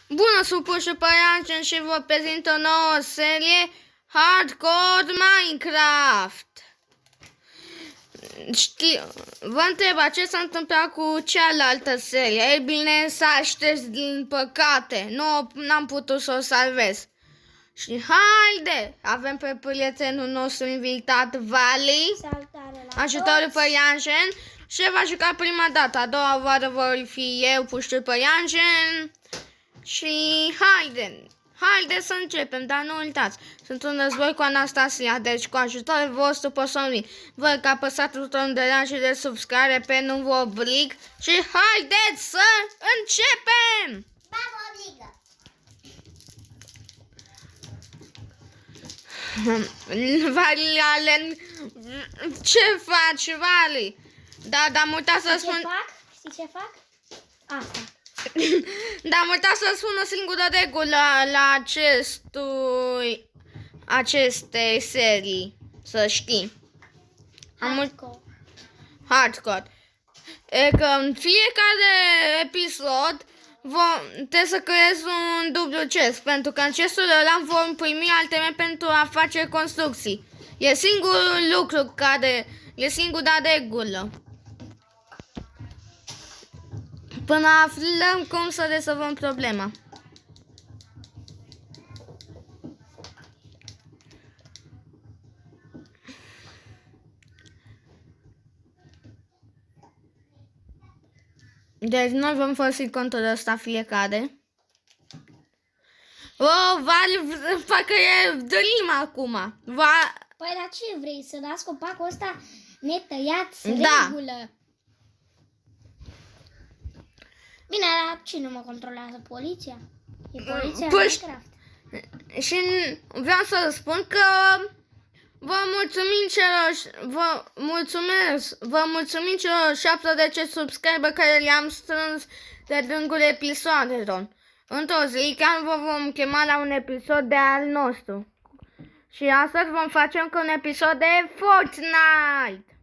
Bună, supuși Păianjen și vă prezint o nouă serie Hardcore Minecraft. Vă întreb ce s-a întâmplat cu cealaltă serie. Ei bine, s-a șters din păcate. N-am putut să o salvez. Și haide! Avem pe prietenul nostru invitat, Vali, ajutorul Păianjen, și va juca prima dată. A doua oară voi fi eu, puștul Păianjen. Și haide să începem, dar nu uitați, sunt un război cu Anastasia, deci cu ajutorul vostru pot să vin. Vă că apăsați butonul de like și de subscribe pe nu vă oblig și haideți să începem! Ba, vă obligă! Vali, Alen, ce faci, Vali? Da, am uitat să spun... Știi ce fac? Asta. Dar am uitat să spun o singură regulă la acestei serii, să știi. Hardcore. E că în fiecare episod trebuie să creezi un dublu chest, pentru că în chestul ăla vom primi alteme pentru a face construcții. E singurul lucru e singura regulă. Până aflăm cum să rezolvăm problema. Deci noi vom folosi contul ăsta fiecare. Vali, parcă e dream acum. Păi, dar ce vrei? Să dați copacul ăsta netăiat, Da. regulă? Bine, dar cine mă controlează? Poliția? E poliția Minecraft. Și vreau să spun că vă mulțumim celor 70 subscriber care le-am strâns de lungul episodelor. Într-o zi chiar vă vom chema la un episod de al nostru. Și astăzi vom face încă un episod de Fortnite.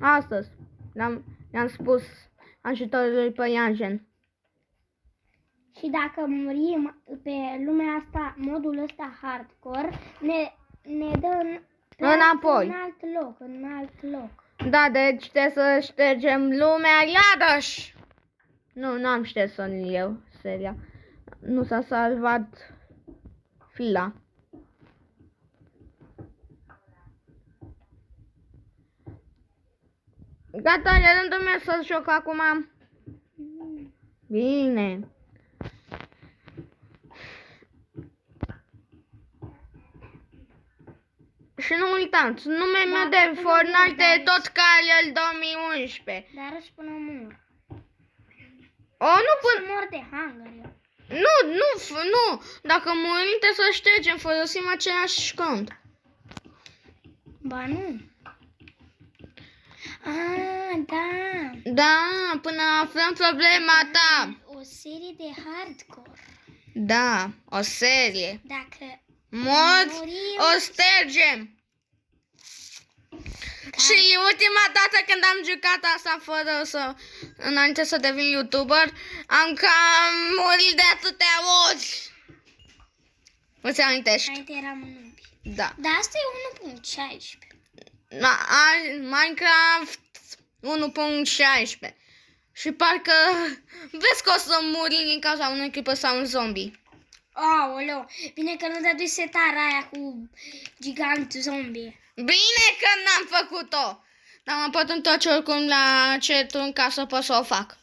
Astăzi le-am spus ajutorului Păianjen. Și dacă murim pe lumea asta, modul ăsta hardcore, ne dă înapoi. în alt loc. Da, deci trebuie să ștergem lumea iarăși. Nu am șters-o eu, seria. Nu s-a salvat fila. Gata, e rândul meu să joc acum. Bine. Și nu uitați, numele meu de Fortnite e tot Kaliel 2011. Dar își până mor. Nu până... Mor de hunger eu. Nu. Dacă murim trebuie să ștergem, folosim același cont. Ba nu. Da. Da, până aflăm problema ta. O serie de hardcore. Da, o serie. Dacă Morți, o ștergem. Și ultima dată când am jucat asta înainte să devin YouTuber, am cam murit de atâtea ori. Îți amintești? înainte eram nubi. Da. Dar asta e 1.16. Minecraft 1.16. Și parcă vezi că o să muri din cauza unui creeper sau un zombie. Aoleu, bine că nu dădui setarea aia cu gigant zombie. Bine că n-am făcut-o. Dar mă pot întoarce oricum la cetul ca să pot să o fac.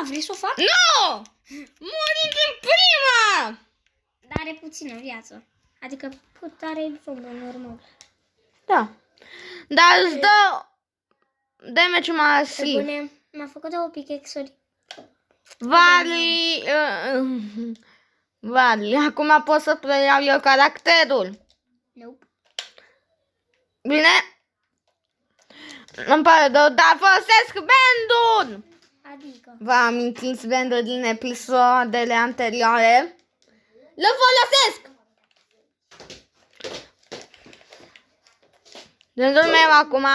Vrei să o fac? Nu! Murim din prima! Dar are puțină viață. Adică are zombie normal. Da. Dar îți dă damage masiv. Bune, m-a făcut o pickaxe-uri. Vali, acum pot să preiau eu caracterul. Nope. Bine? Îmi pare rău, dar folosesc bandul! Adică? Vă amintiți bandul din episoadele anterioare? Îl folosesc! Rândul meu acum.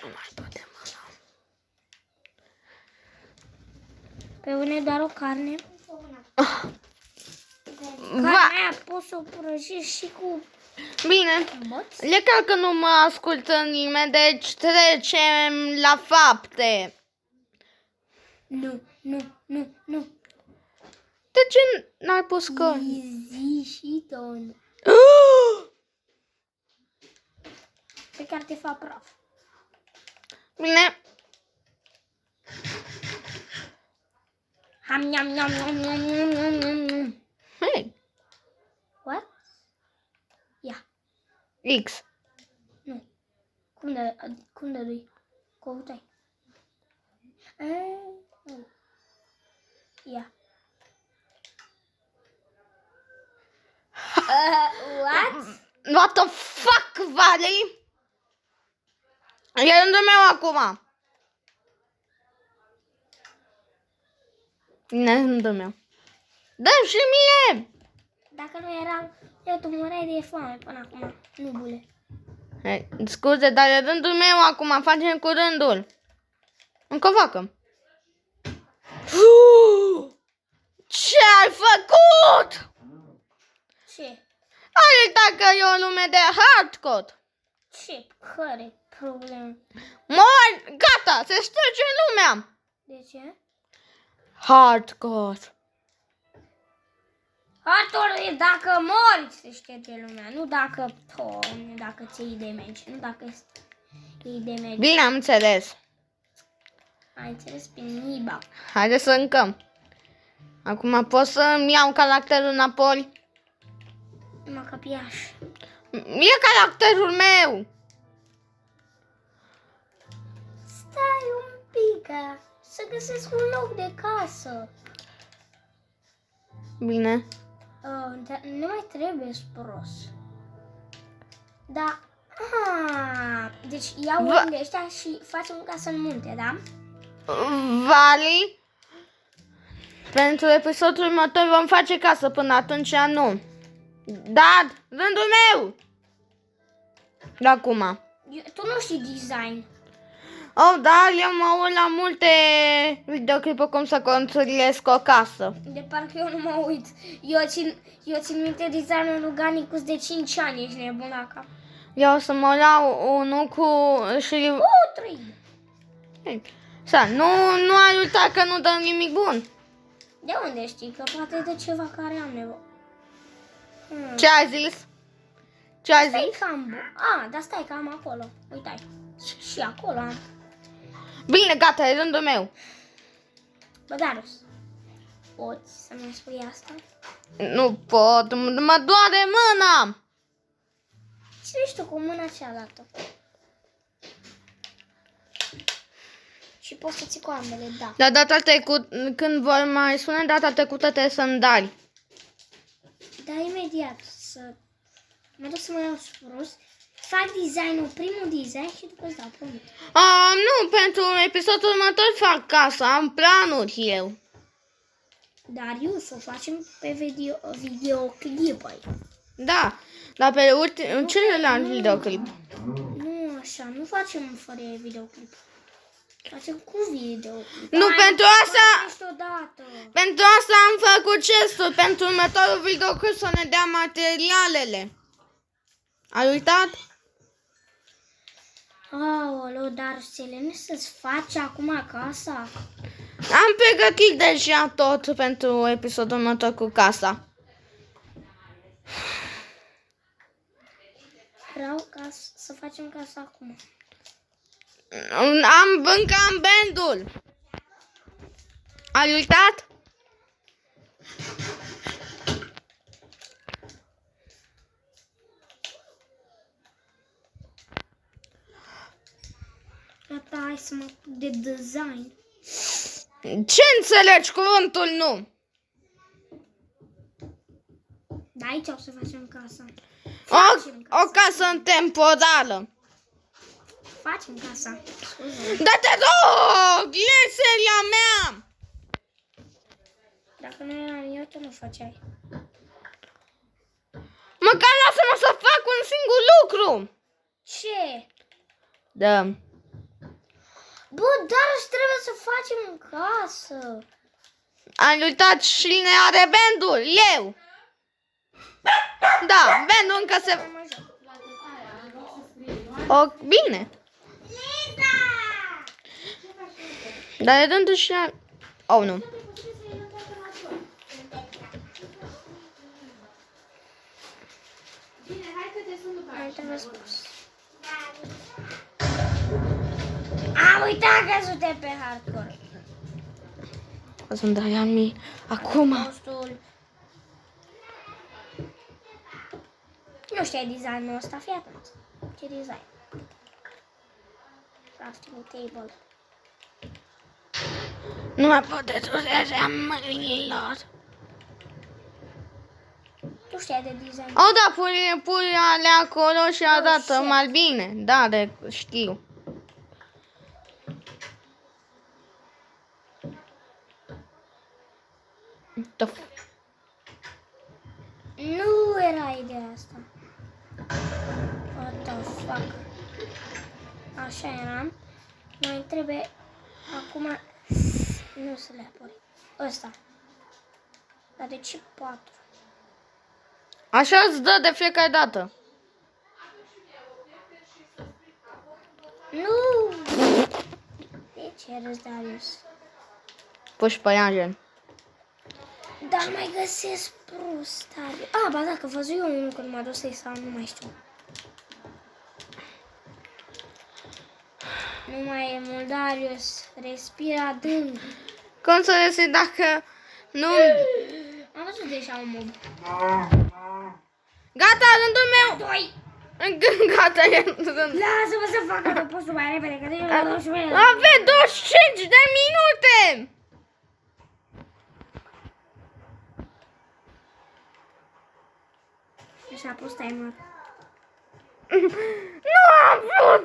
Nu mai putem. Pe une doar o carne. Va. Carnea aia poți să o prăjești și cu Bine. boți? E clar că nu mă ascultă nimeni, deci trecem la fapte. Nu. De ce n-ai pus că... Zi și ton. Pe care te fac praf. Bine. Ham, nham, nham, nham, nham, nham, nham, nham, nham. Hei, What? Ia. X. Nu. Cum de doi? Căutai. Ia. What? What the fuck, Vali? E rândul meu acum. Bine, e rândul meu. Dă-mi și mie! Dacă nu eram, eu tu mureai de foame până acum. Nu, bule. Hai, scuze, dar e rândul meu acum, facem cu rândul. Încă o vacă. Ce ai făcut? Ce? Ai uitat că e o lume de hardcore. Ce? Care probleme? Mori, gata, se șterge lumea. De ce? Hardcore. Artur, e dacă mori se șterge lumea, nu dacă dacă ți iei damage, nu dacă iei damage. Bine, am înțeles. Ai înțeles pe niba. Haideți să încăm. Acum pot să-mi iau caracterul înapoi? Mă capiaș. E caracterul meu. Stai un pic, să găsesc un loc de casă. Bine. Nu mai trebuie spros. Da. Deci iau oamenii ăștia și facem o casă în munte, da? Vali, pentru episodul următor vom face casă, până atunci nu. Dad, rândul meu! De acum. Tu nu știi design. Oh, da, eu mă uit la multe videoclipuri cum să construiesc o casă. De parcă eu nu mă uit. Eu țin minte designul lui Ganicus de 5 ani, ești nebun la cap. Eu o să mă iau unul cu și... 3. Să, nu ai uitat că nu dăm nimic bun. De unde știi? Că poate e de ceva care am nevoie. Ce ai zis? Ce ai Stai zis? cam bun. Dar stai că am acolo. Uite-ai. Și acolo am. Bine, gata, e rândul meu. Bă, Darius, poți să-mi spui asta? Nu pot, mă doare mâna. Ce ești tu cu mâna cealaltă? Și poți să ții cu ambele, da. Dar data trecută, când vor mai spune data trecută, trebuie să-mi dai. Dar imediat să... Mă duc să mă iau spus. Fac designul, primul design și după îți dau promit. Nu, pentru episodul următor fac casa, am planuri eu. Darius, o facem pe videoclip aici. Da, dar pe celălalt videoclip. Nu așa, nu facem fără videoclip. Facem cu videoclip. Nu, pentru asta... Odată. Pentru asta am făcut gestul, pentru următorul videoclip să ne dea materialele. Ai uitat? Aoleu, dar Selene, să-ți faci acum casa? Am pregătit deja tot pentru episodul următor cu casa. Vreau să facem casa acum. Încă am bandul. Ai uitat? Gata, hai să mă apuc de design. Ce înțelegi cuvântul nu? Da, aici o să facem casa. O casă temporală. Facem casa. Scuze. Da te rog, e seria mea. Dacă nu eram eu, tu nu făceai. Măcar lasă-mă să fac un singur lucru. Ce? Da. Bă, dar trebuie să facem în casă. Am uitat cine are bandul. Eu. Da, bandul încă se... O, bine. Dar e dându și la... Oh, nu. Mai trebuie spus. Am uitat că suntem pe hardcore. O să-mi dai Ami acum. Postul. Nu știu designul ăsta, fii atent. Ce design? Crafting table. Nu mai pot deturerea mâinilor. Tu știi de design. Oh, da, pui alea acolo și arată shit. mai bine. Da, de știu. Nu era ideea asta. What the fuck? Așa eram. Mai trebuie acum nu să le apoi. Ăsta. Dar de ce 4? Așa îți dă de fiecare dată. Nu! De ce râzi, Darius? Puși pe ea, gen. Dar nu mai găsesc prost, Darius. Ah, ba da, că văzut eu unul când m-a dus să-i sau nu mai știu. Nu mai e mult, Darius. Respira adânc. Cum să resi dacă nu... Am văzut deja un mob. Gata, rândul meu! 2! Gata, e rândul. Lasă-mă să fac adăpostul mai repede, că deja la 12 minute. Avem 25 de minute! Și a pus timer. Nu am vrut!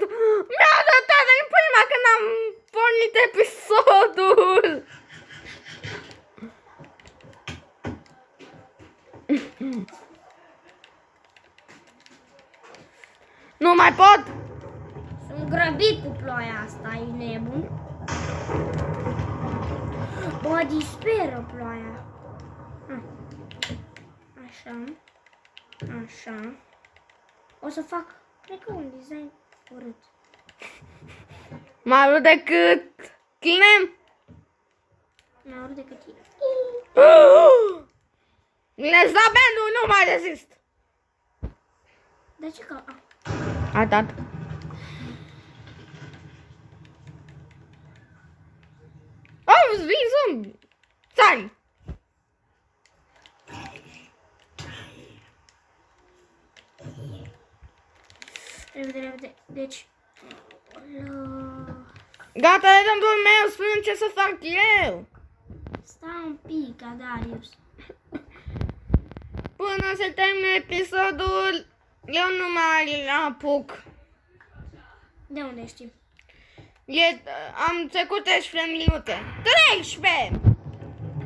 Mi-a arătat în prima când am pornit episodul! Nu mai pot! Sunt grăbit cu ploaia asta, e nebun. Bă, disperă ploaia. Așa. Așa. O să fac, cred că un design urât. Mai urât decât tine? Mai urât decât tine. Le-ți da bandul, nu mai rezist! De ce că... A dat. Oh, vin zombie! Stai! Repede, repede. Deci... Gata, e rândul meu, spune ce să fac eu! Stai un pic, Darius. Până se termine episodul, eu nu mai apuc. De unde știi? Am trecut 13 minute. 13!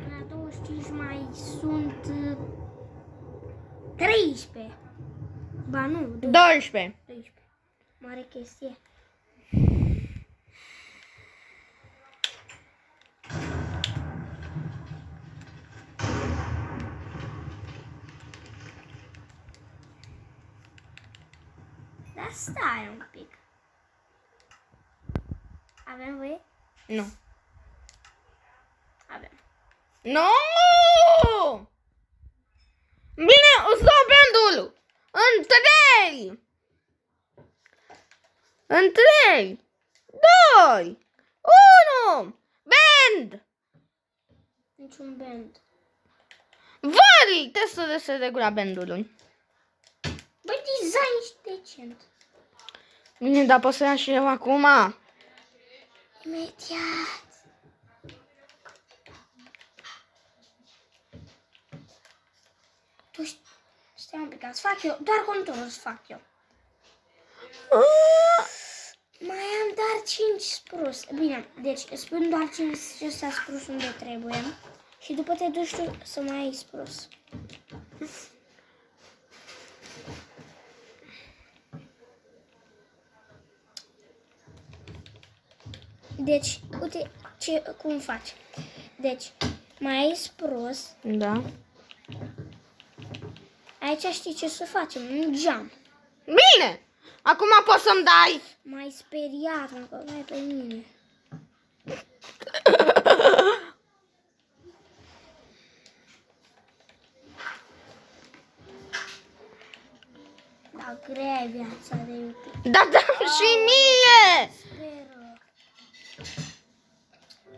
La 25 mai sunt 13. Ba nu, 12. 12. Mare chestie. Dar stai un pic. Avem voie? Nu. Avem. Nu! Bine, îți dau bandul! În 3! În 3! 2! 1! Band! Niciun band. Vari! Testul de se regula bandului. Băi, design și decent. Bine, dar pot să ia și eu acum. Imediat. Tu stai un pic, să fac eu, doar conturul să fac eu. Mai am doar 5 sprus. Bine, deci spun doar 5 sprus unde trebuie. Și după te duci tu să mai ai sprus. Deci, uite cum faci. Deci, Mai ai spros. Da. Aici știi ce să facem? Un geam. Bine! Acum poți să-mi dai. M-ai speriat, mă, că vai pe mine. Da, grea e viața de YouTube. Da, dăm și mie! Speră.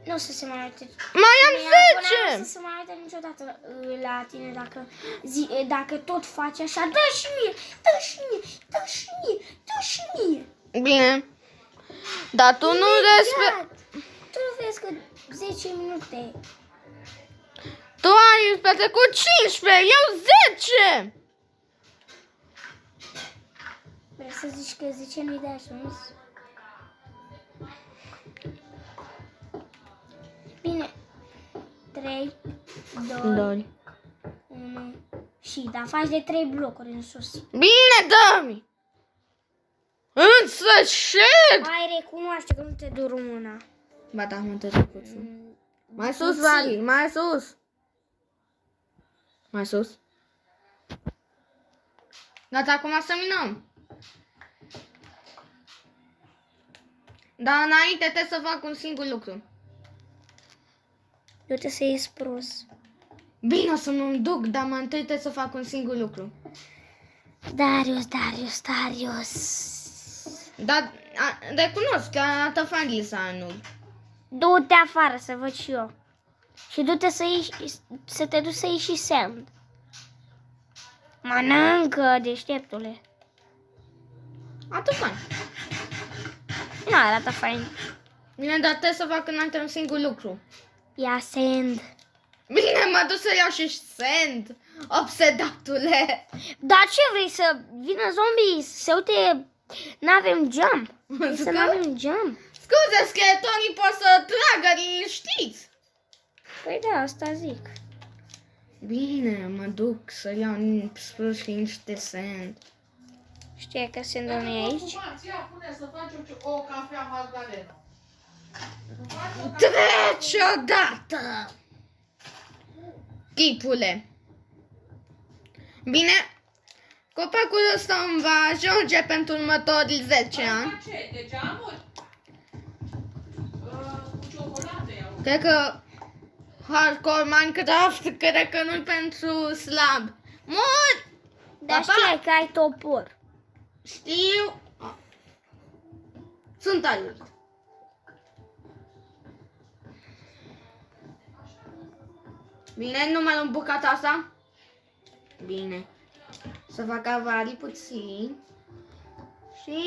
Nu o să se mai uite. Mai am Nu o 10! să se mai uite niciodată la tine dacă tot faci așa. Dă și mie, dă și mie, dă și mie, dă și mie. Bine. Dar tu nu respecti... Tu nu vezi că 10 minute. Tu ai petrecut 15, eu 10! Vrei să zici că 10 nu-i de ajuns? Bine. 3, 2, 1 și da, faci de 3 blocuri în sus. Bine, dă-mi! În sfârșit! Hai, recunoaște că nu te dur mâna. Ba da, mă te puțin. Mai sus, Vali, mai sus! Mai sus. Gata, acum să minăm. Dar înainte trebuie să fac un singur lucru. Eu trebuie să ies prost. Bine, o să mă duc, dar mai întâi trebuie să fac un singur lucru. Darius. Dar recunosc că arată fain lisanul. Du-te afară să văd și eu. Și du-te să te duci să iei și sand. Mănâncă, deșteptule. Atât fain. Nu arată fain. Bine, dar trebuie să fac înainte un singur lucru. Ia sand. Bine, mă duc să iau și sand, obsedatule. Dar ce vrei să vină zombii să uite? N-avem geam. Vrei să n-avem geam? Scuze, scheletorii pot să tragă, știți? Păi da, asta zic. Bine, mă duc să iau și niște sand. Știi că sandul nu e aici? Ia, pune să faci o cafea Magdalena. Treci odată! Tipule. Bine, copacul ăsta îmi va ajunge pentru următorii 10 ani. Ce? De geamuri? Cu ciocolată iau. Cred că Hardcore Minecraft, cred că nu-i pentru slab. Mor! Dar Papa! știi că ai topor. Știu. Sunt aici. Bine, nu mai luăm bucata asta? Bine. Să fac avarii puțin. Și...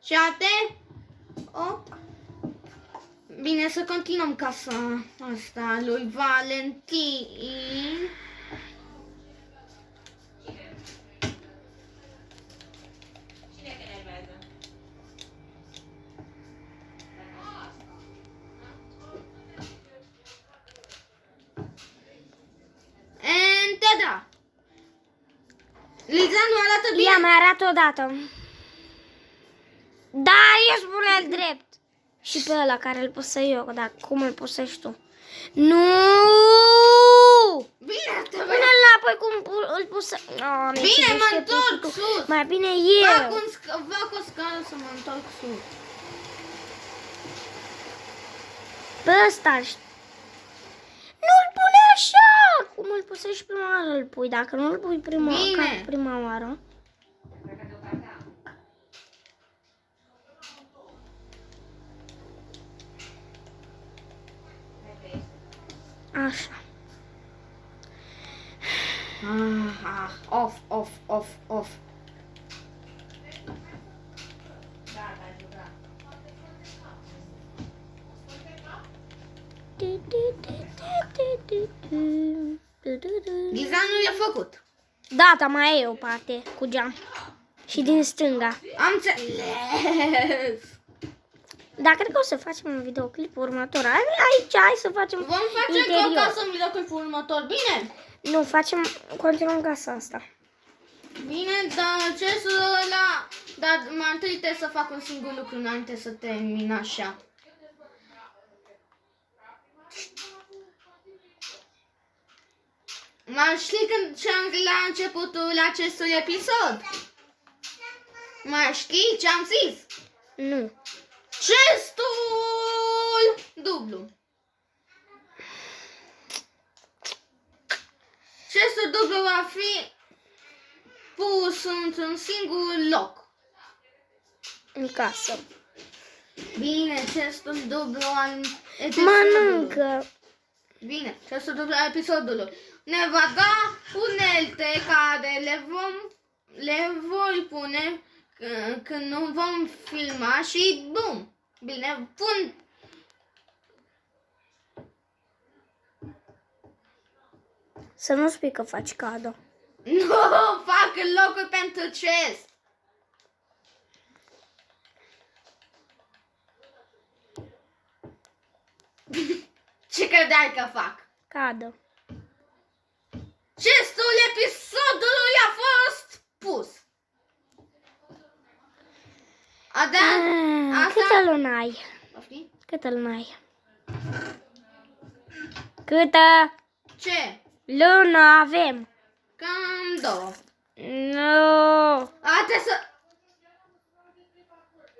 7. 8. Bine, să continuăm casa asta lui Valentin. Cine că nervează? Entada. Liza nu arată bine. Ia, mai arată odată. Da, eu spune drept. Și pe ăla care îl pot să eu, dar cum îl posești tu? Nu! Bine, te văd. Pune-l înapoi cum îl pus să... Oh, Bine, mă întorc sus. Mai bine Fac eu. fac o scară să mă întorc sus. Pe ăsta nu-l pune așa! Cum îl pusești prima oară îl pui. Dacă nu îl pui prima oară. Așa. Off. Designul e făcut. Da, dar mai e o parte cu geam. Și din stânga. Am înțeles. Dar cred că o să facem un videoclip următor. Aici, hai să facem Vom face interior. ca să-mi videoclipul următor. Bine? Nu, continuăm casa asta. Bine, dar ce să la... Dar mai întâi trebuie să fac un singur lucru înainte să termin așa. Mai știi când ce-am zis la începutul acestui episod? Mai știi ce am zis? Nu. Cestul dublu. Cestul dublu va fi pus într-un singur loc. În casă. Bine, cestul dublu al episodului. Mănâncă. Bine, cestul dublu al episodului. Ne va da unelte care le voi pune când nu vom filma și bum. Bine, pun. Să nu spui că faci cadă. Nu, fac locuri pentru chest. Ce credeai că fac? Cadă. Chestul episodului a fost pus. Câtă lună ai? Poftim? Câtă lună ai? Câtă Ce? lună avem? Cam 2. Nu. Trebuie să...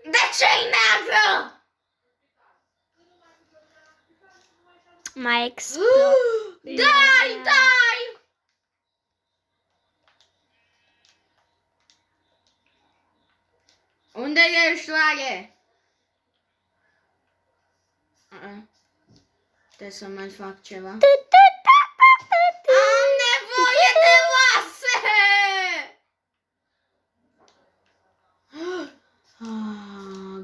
De ce-i neagră? Mai explod. Dai! Unde ești, oare? Trebuie să mai fac ceva. Am nevoie de oase!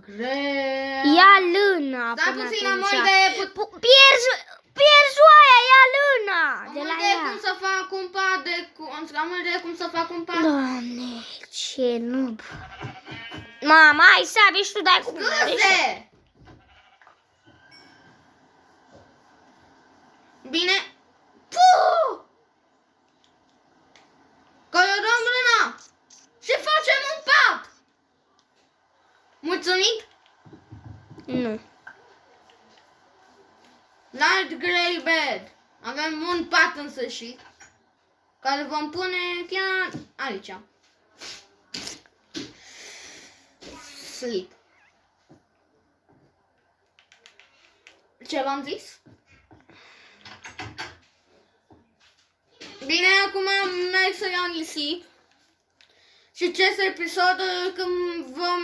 Greu. Ia lâna. Stai până puțin, atunci. am o idee. Pierzi oaia, ia lâna. Am De o la idee ea. cum să fac un pad de... Am o idee cum să fac un pad. Doamne, ce noob. Mama, ai sabie și tu dai cu mâna. Scuze! Bine. Puh! Colorăm mâna și facem un pat. Mulțumit? Nu. Light grey bed. Avem un pat în sfârșit care vom pune chiar aici. Sleep. Ce v-am zis? Bine, acum merg să iau nisip. Și ce este episodul când vom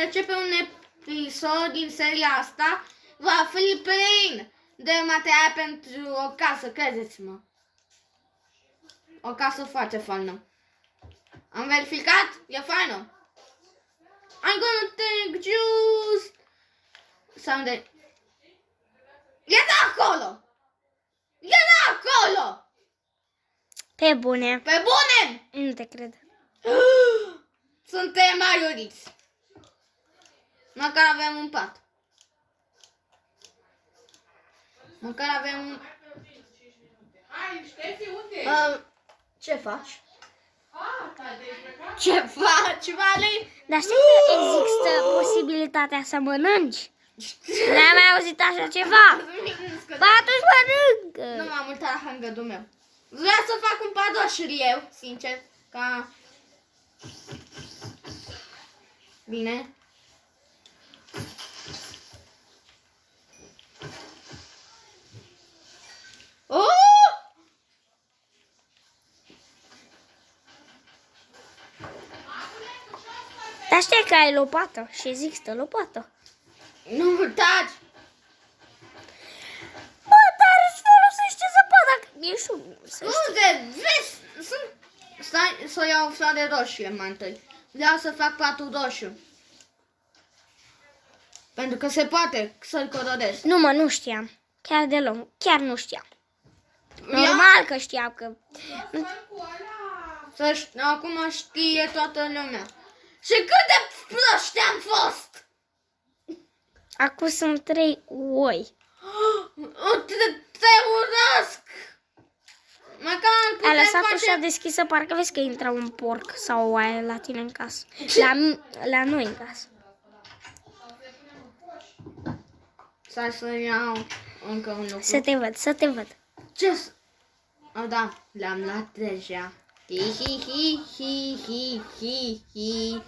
începe un episod din seria asta, va fi plin de material pentru o casă, credeți-mă. O casă foarte faină. Am verificat? E faină. I'm gonna take juice. Someday. E de acolo! E de acolo! Pe bune. Pe bune! Nu te cred. Suntem maioriți. Măcar avem un pat. Măcar avem un... Hai, Ștefi, unde ești? Ce faci? Stai de plecat? Ce faci, Vali? Dar știi că există posibilitatea să mănânci? N-am mai auzit așa ceva. Ba atunci mănâncă. Nu m-am uitat la hangădul meu. Vreau să fac un padoșuri eu, sincer, ca... Bine. Oh! Dar știi că ai lopată și există lopată. Nu uitați! Bă, dar îți folosește zăpada. Ești un... Scuze, vezi, stai să iau floare roșie mai întâi. Vreau să fac patul roșu. Pentru că se poate să-l colorez. Nu mă, nu știam. Chiar deloc. Chiar nu știam. Normal că știam că... Acum știe toată lumea. Și cât de proști am fost! Acum sunt 3 oi. Te urăsc! Măcar Ai putem lăsat face... ușa deschisă, parcă vezi că intră un porc sau o oaie la tine în casă. La noi în casă. Stai să iau încă un lucru. Să te văd, să te văd. Ce? Oh, da, le-am luat deja. Hi, hi, hi, hi, hi, hi, hi.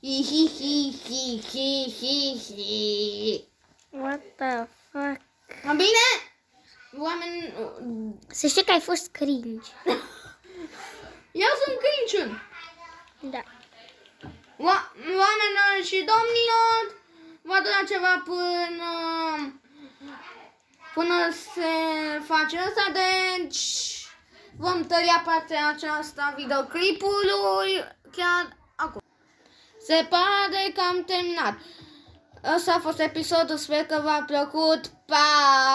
Hi, hi, hi, hi, hi, hi, hi. What the fuck? Bine, oameni... Să știi că ai fost cringe. Eu sunt Crăciun. Da. Oamenilor și domnilor, vă dura ceva până se face asta, deci vom tăria partea aceasta videoclipului chiar acum. Se pare că am terminat. Ăsta a fost episodul, sper că v-a plăcut. Pa!